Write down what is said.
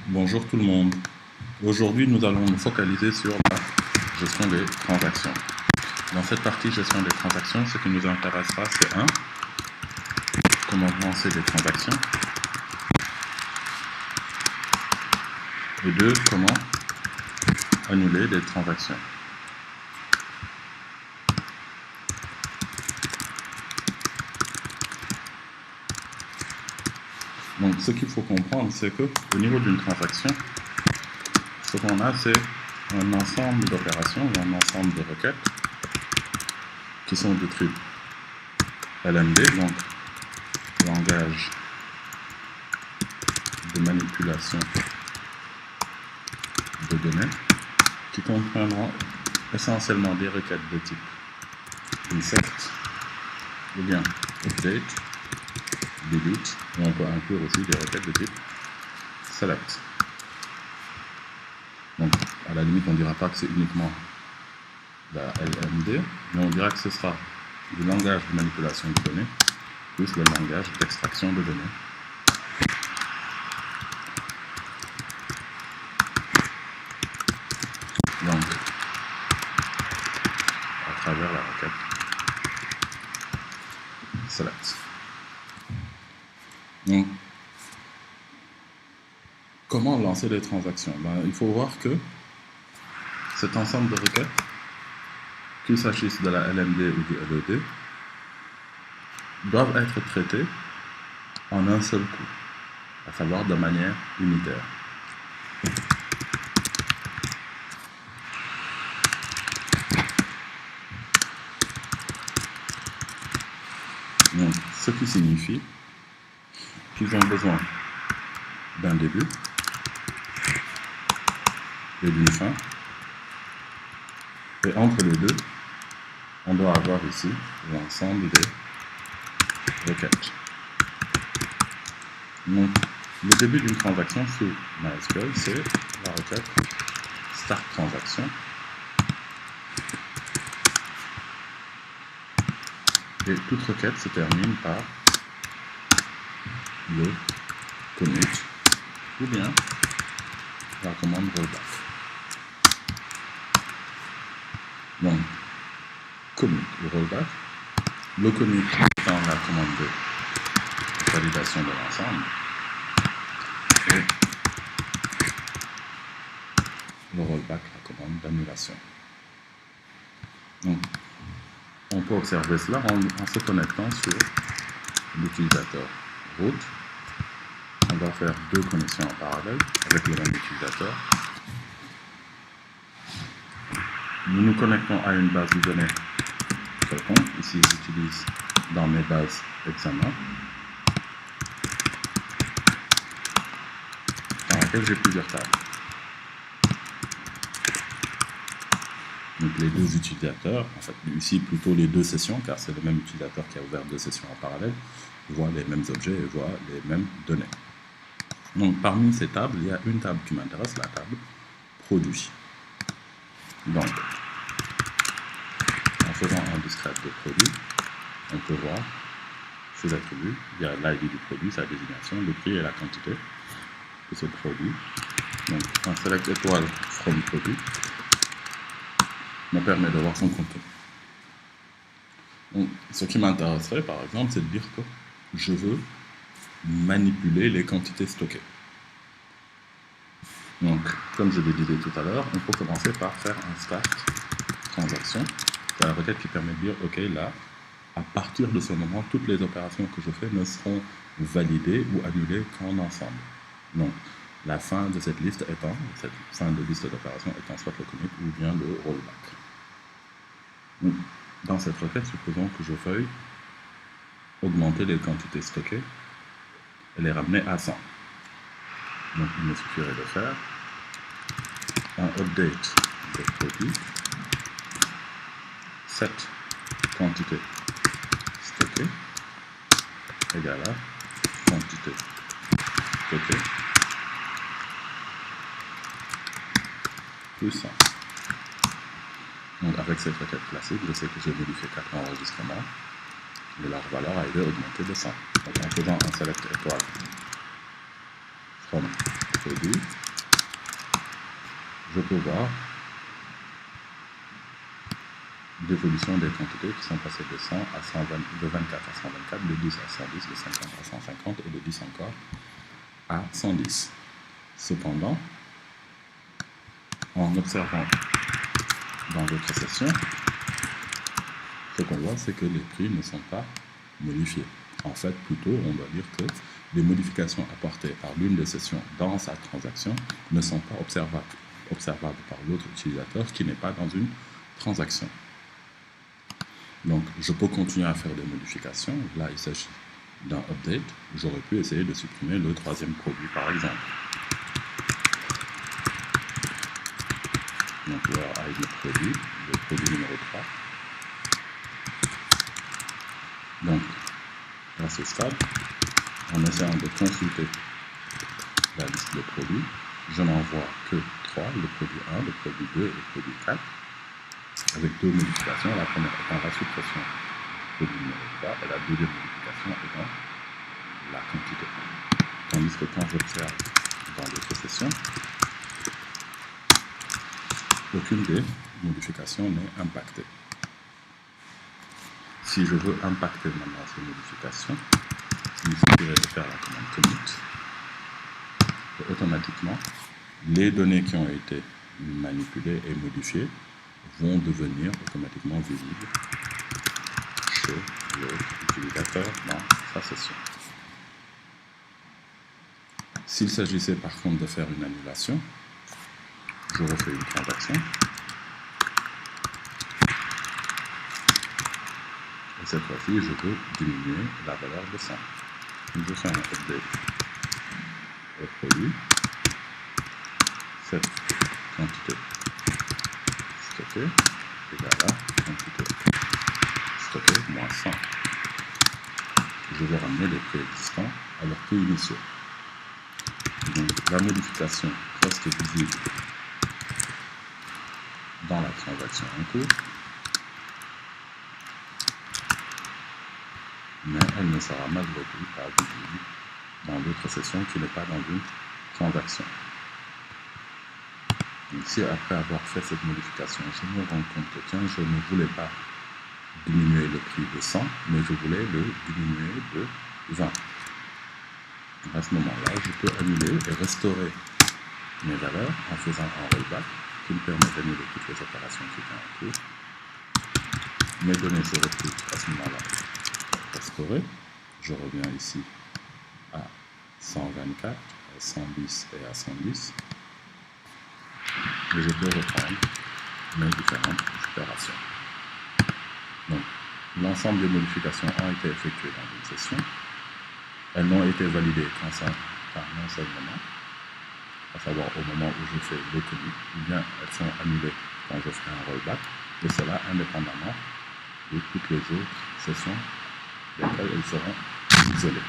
Bonjour tout le monde. Aujourd'hui, nous allons nous focaliser sur la gestion des transactions. Dans cette partie gestion des transactions, ce qui nous intéressera, c'est 1. Comment lancer des transactions. Et 2. Comment annuler des transactions. Donc, ce qu'il faut comprendre, c'est que au niveau d'une transaction, ce qu'on a, c'est un ensemble d'opérations, un ensemble de requêtes qui sont de type LMD, donc langage de manipulation de données, qui comprendront essentiellement des requêtes de type insert ou bien update, delete, et on peut inclure aussi des requêtes de type select. Donc, à la limite, on ne dira pas que c'est uniquement la LMD, mais on dira que ce sera du langage de manipulation de données plus le langage d'extraction de données. Donc, à travers la requête select. Donc, comment lancer des transactions? Il faut voir que cet ensemble de requêtes, qu'il s'agisse de la LMD ou du LED, doivent être traitées en un seul coup, à savoir de manière unitaire. Donc, ce qui signifie qu'ils ont besoin d'un début et d'une fin, et entre les deux, on doit avoir ici l'ensemble des requêtes. Donc, le début d'une transaction sous MySQL, c'est la requête start transaction. Et toute requête se termine par le commit ou bien la commande rollback. Donc, commit ou rollback, le commit étant la commande de validation de l'ensemble et le rollback la commande d'annulation. Donc, on peut observer cela en se connectant sur l'utilisateur root. On va faire 2 connexions en parallèle avec le même utilisateur. Nous nous connectons à une base de données quelconque. Ici, j'utilise dans mes bases examen, dans laquelle j'ai plusieurs tables. Donc les 2 utilisateurs, en fait ici plutôt les 2 sessions, car c'est le même utilisateur qui a ouvert 2 sessions en parallèle, voient les mêmes objets et voient les mêmes données. Donc parmi ces tables, il y a une table qui m'intéresse, la table produit. Donc, en faisant un discret de produit, on peut voir ses attributs. Il y a l'ID du produit, sa désignation, le prix et la quantité de ce produit. Donc un select étoile from produit me permet de voir son contenu. Donc, ce qui m'intéresserait, par exemple, c'est de dire que je veux manipuler les quantités stockées. Donc, comme je le disais tout à l'heure, on peut commencer par faire un start transaction. C'est la requête qui permet de dire, OK, là, à partir de ce moment, toutes les opérations que je fais ne seront validées ou annulées qu'en ensemble. Donc, la fin de cette liste étant, cette fin de liste d'opérations étant soit le commit ou bien le rollback. Donc, dans cette requête, supposons que je veuille augmenter les quantités stockées et les ramener à 100. Donc, il me suffirait de faire un update de produit, set quantité stockée égale à quantité stockée plus 100. Donc, avec cette requête classique, je sais que j'ai modifié 4 enregistrements et leur valeur a été augmentée de 100. Donc, en faisant un select étoile from produit, je peux voir l'évolution des quantités qui sont passées de 100 à 120, de 24 à 124, de 10 à 110, de 50 à 150 et de 10 encore à 110. Cependant, en observant dans votre session, ce qu'on voit, c'est que les prix ne sont pas modifiés. En fait, plutôt, on doit dire que les modifications apportées par l'une des sessions dans sa transaction ne sont pas observables par l'autre utilisateur qui n'est pas dans une transaction. Donc, je peux continuer à faire des modifications. Là, il s'agit d'un update. J'aurais pu essayer de supprimer le troisième produit, par exemple. Donc, là, avec le produit numéro 3. Donc, à ce stade, en essayant de consulter la liste de produits, je n'en vois que 3, le produit 1, le produit 2 et le produit 4, avec deux modifications. La première étant la suppression du produit numéro 3 et la deuxième modification étant la quantité 1. Tandis que quand j'observe dans l'autre session, aucune des modifications n'est impactée. Si je veux impacter maintenant ces modifications, il suffirait de faire la commande commit. Et automatiquement, les données qui ont été manipulées et modifiées vont devenir automatiquement visibles chez l'utilisateur dans sa session. S'il s'agissait par contre de faire une annulation, je refais une transaction. Et cette fois-ci, je veux diminuer la valeur de 100. Donc je fais un update au produit. Cette quantité stockée égale à quantité stockée moins 100. Je vais ramener les prix existants à leurs prix initiaux. Donc la modification reste visible dans la transaction en cours, mais elle ne sera malgré tout pas visible dans l'autre session qui n'est pas dans une transaction. Donc si après avoir fait cette modification, je me rends compte que tiens, je ne voulais pas diminuer le prix de 100, mais je voulais le diminuer de 20. À ce moment-là, je peux annuler et restaurer mes valeurs en faisant un rollback qui me permet d'annuler toutes les opérations qui étaient en cours. Mes données se retrouvent à ce moment-là restaurées. Je reviens ici à 124, à 110 et à 110. Et je peux reprendre mes différentes opérations. Donc, l'ensemble des modifications ont été effectuées dans une session. Elles n'ont été validées qu'un seul moment, à savoir au moment où je fais le commit, ou bien elles sont annulées quand je fais un rollback, et cela indépendamment de toutes les autres sessions desquelles elles seront isolées.